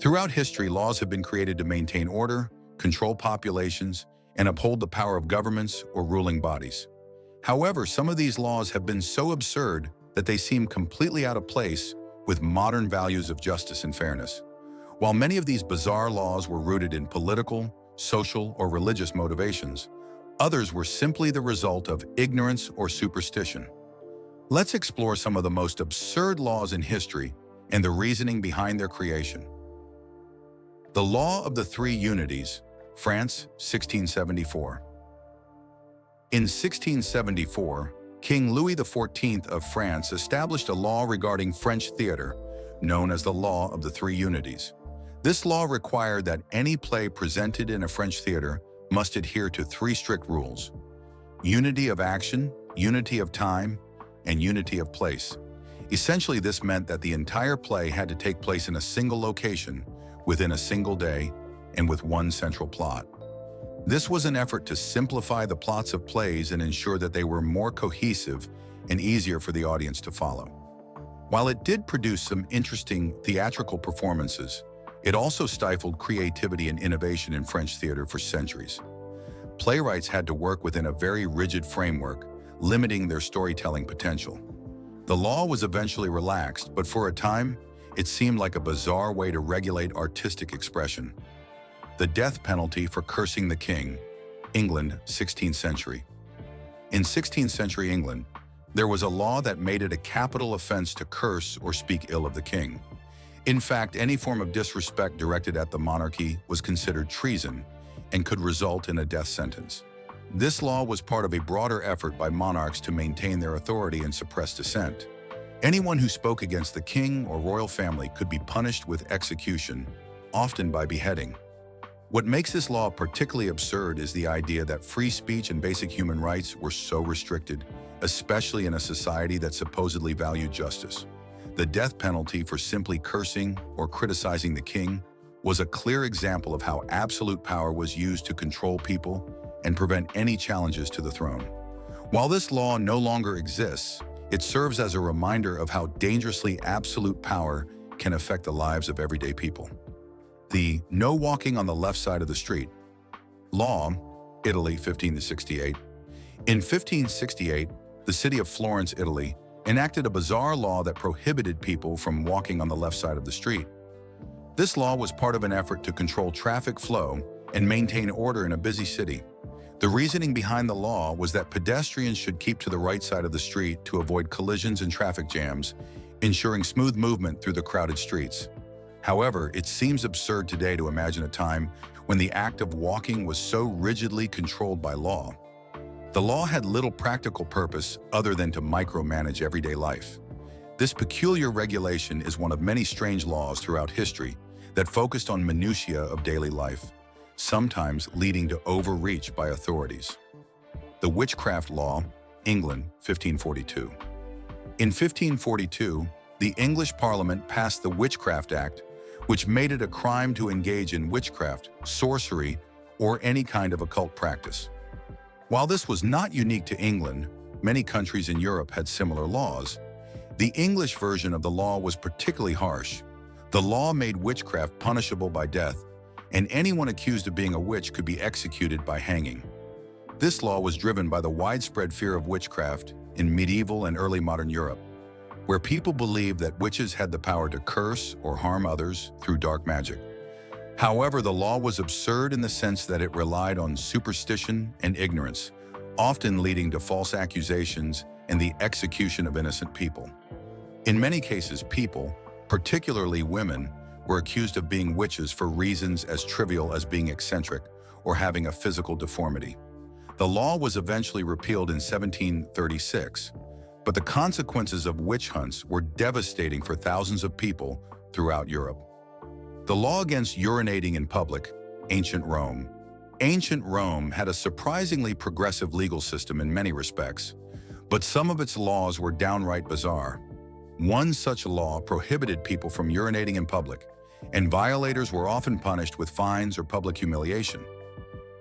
Throughout history, laws have been created to maintain order, control populations, and uphold the power of governments or ruling bodies. However, some of these laws have been so absurd that they seem completely out of place with modern values of justice and fairness. While many of these bizarre laws were rooted in political, social, or religious motivations, others were simply the result of ignorance or superstition. Let's explore some of the most absurd laws in history and the reasoning behind their creation. The Law of the Three Unities, France, 1674. In 1674, King Louis XIV of France established a law regarding French theater, known as the Law of the Three Unities. This law required that any play presented in a French theater must adhere to three strict rules: unity of action, unity of time, and unity of place. Essentially, this meant that the entire play had to take place in a single location, within a single day, and with one central plot. This was an effort to simplify the plots of plays and ensure that they were more cohesive and easier for the audience to follow. While it did produce some interesting theatrical performances, it also stifled creativity and innovation in French theater for centuries. Playwrights had to work within a very rigid framework, limiting their storytelling potential. The law was eventually relaxed, but for a time, it seemed like a bizarre way to regulate artistic expression. The death penalty for cursing the king, England, 16th century. In 16th century England, there was a law that made it a capital offense to curse or speak ill of the king. In fact, any form of disrespect directed at the monarchy was considered treason and could result in a death sentence. This law was part of a broader effort by monarchs to maintain their authority and suppress dissent. Anyone who spoke against the king or royal family could be punished with execution, often by beheading. What makes this law particularly absurd is the idea that free speech and basic human rights were so restricted, especially in a society that supposedly valued justice. The death penalty for simply cursing or criticizing the king was a clear example of how absolute power was used to control people and prevent any challenges to the throne. While this law no longer exists, it serves as a reminder of how dangerously absolute power can affect the lives of everyday people. The no walking on the left side of the street law, Italy, 1568. In 1568, the city of Florence, Italy, enacted a bizarre law that prohibited people from walking on the left side of the street. This law was part of an effort to control traffic flow and maintain order in a busy city. The reasoning behind the law was that pedestrians should keep to the right side of the street to avoid collisions and traffic jams, ensuring smooth movement through the crowded streets. However, it seems absurd today to imagine a time when the act of walking was so rigidly controlled by law. The law had little practical purpose other than to micromanage everyday life. This peculiar regulation is one of many strange laws throughout history that focused on minutiae of daily life, sometimes leading to overreach by authorities. The Witchcraft Law, England, 1542. In 1542, the English Parliament passed the Witchcraft Act, which made it a crime to engage in witchcraft, sorcery, or any kind of occult practice. While this was not unique to England, many countries in Europe had similar laws. The English version of the law was particularly harsh. The law made witchcraft punishable by death, and anyone accused of being a witch could be executed by hanging. This law was driven by the widespread fear of witchcraft in medieval and early modern Europe, where people believed that witches had the power to curse or harm others through dark magic. However, the law was absurd in the sense that it relied on superstition and ignorance, often leading to false accusations and the execution of innocent people. In many cases, people, particularly women, were accused of being witches for reasons as trivial as being eccentric or having a physical deformity. The law was eventually repealed in 1736, but the consequences of witch hunts were devastating for thousands of people throughout Europe. The law against urinating in public, ancient Rome. Ancient Rome had a surprisingly progressive legal system in many respects, but some of its laws were downright bizarre. One such law prohibited people from urinating in public, and violators were often punished with fines or public humiliation.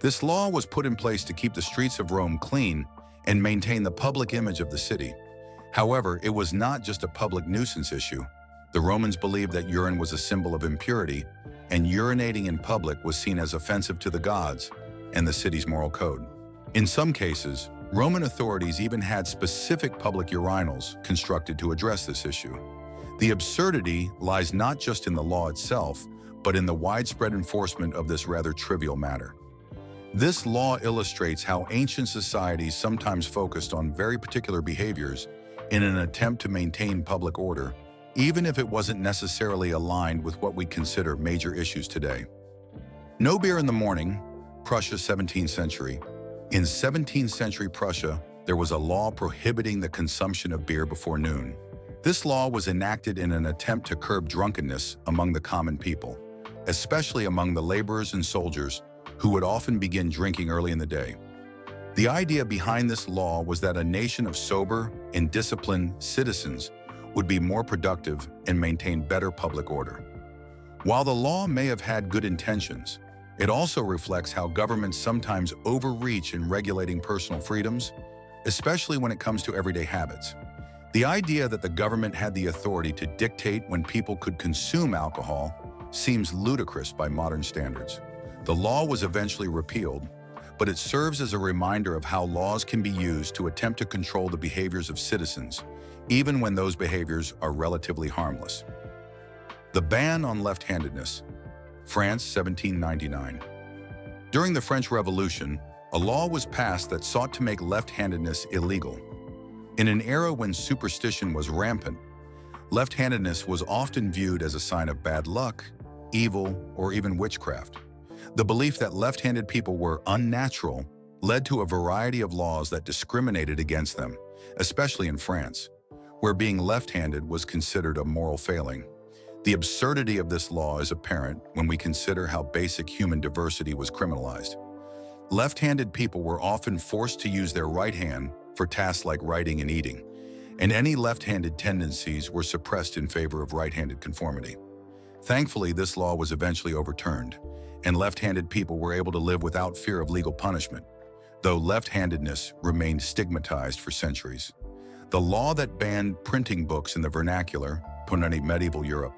This law was put in place to keep the streets of Rome clean and maintain the public image of the city. However, it was not just a public nuisance issue. The Romans believed that urine was a symbol of impurity, and urinating in public was seen as offensive to the gods and the city's moral code. In some cases, Roman authorities even had specific public urinals constructed to address this issue. The absurdity lies not just in the law itself, but in the widespread enforcement of this rather trivial matter. This law illustrates how ancient societies sometimes focused on very particular behaviors in an attempt to maintain public order, even if it wasn't necessarily aligned with what we consider major issues today. No beer in the morning, Prussia, 17th century. In 17th century Prussia, there was a law prohibiting the consumption of beer before noon. This law was enacted in an attempt to curb drunkenness among the common people, especially among the laborers and soldiers who would often begin drinking early in the day. The idea behind this law was that a nation of sober and disciplined citizens would be more productive and maintain better public order. While the law may have had good intentions, it also reflects how governments sometimes overreach in regulating personal freedoms, especially when it comes to everyday habits. The idea that the government had the authority to dictate when people could consume alcohol seems ludicrous by modern standards. The law was eventually repealed, but it serves as a reminder of how laws can be used to attempt to control the behaviors of citizens, even when those behaviors are relatively harmless. The ban on left-handedness. France, 1799. During the French Revolution, a law was passed that sought to make left-handedness illegal. In an era when superstition was rampant, left-handedness was often viewed as a sign of bad luck, evil, or even witchcraft. The belief that left-handed people were unnatural led to a variety of laws that discriminated against them, especially in France, where being left-handed was considered a moral failing. The absurdity of this law is apparent when we consider how basic human diversity was criminalized. Left-handed people were often forced to use their right hand for tasks like writing and eating, and any left-handed tendencies were suppressed in favor of right-handed conformity. Thankfully, this law was eventually overturned, and left-handed people were able to live without fear of legal punishment, though left-handedness remained stigmatized for centuries. The law that banned printing books in the vernacular in medieval Europe.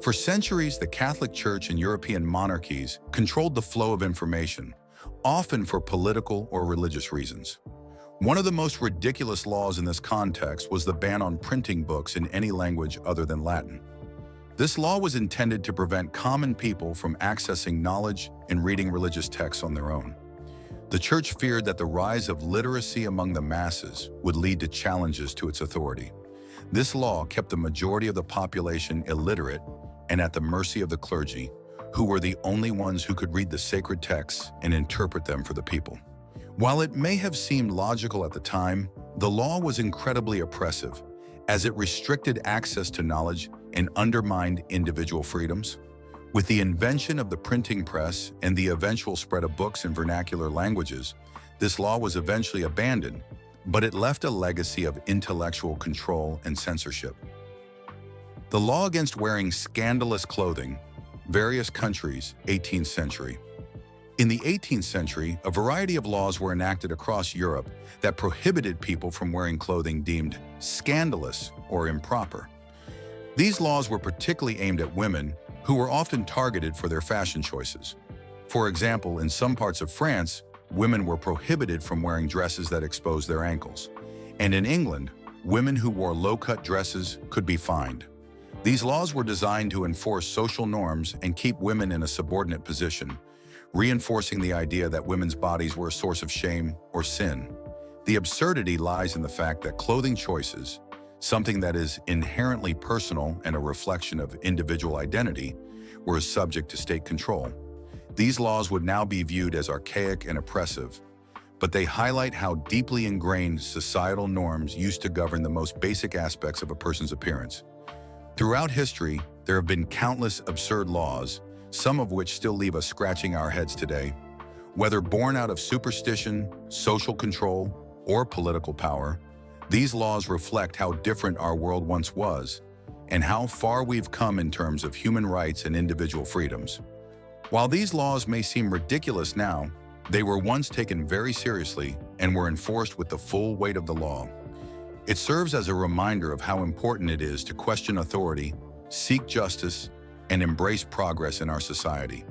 For centuries, the Catholic Church and European monarchies controlled the flow of information, often for political or religious reasons. One of the most ridiculous laws in this context was the ban on printing books in any language other than Latin. This law was intended to prevent common people from accessing knowledge and reading religious texts on their own. The Church feared that the rise of literacy among the masses would lead to challenges to its authority. This law kept the majority of the population illiterate and at the mercy of the clergy, who were the only ones who could read the sacred texts and interpret them for the people. While it may have seemed logical at the time, the law was incredibly oppressive, as it restricted access to knowledge and undermined individual freedoms. With the invention of the printing press and the eventual spread of books in vernacular languages, this law was eventually abandoned, but it left a legacy of intellectual control and censorship. The law against wearing scandalous clothing, various countries, 18th century. In the 18th century, a variety of laws were enacted across Europe that prohibited people from wearing clothing deemed scandalous or improper. These laws were particularly aimed at women, who were often targeted for their fashion choices. For example, in some parts of France, women were prohibited from wearing dresses that exposed their ankles. And in England, women who wore low-cut dresses could be fined. These laws were designed to enforce social norms and keep women in a subordinate position, reinforcing the idea that women's bodies were a source of shame or sin. The absurdity lies in the fact that clothing choices, something that is inherently personal and a reflection of individual identity, were subject to state control. These laws would now be viewed as archaic and oppressive, but they highlight how deeply ingrained societal norms used to govern the most basic aspects of a person's appearance. Throughout history, there have been countless absurd laws, some of which still leave us scratching our heads today. Whether born out of superstition, social control, or political power, these laws reflect how different our world once was and how far we've come in terms of human rights and individual freedoms. While these laws may seem ridiculous now, they were once taken very seriously and were enforced with the full weight of the law. It serves as a reminder of how important it is to question authority, seek justice, and embrace progress in our society.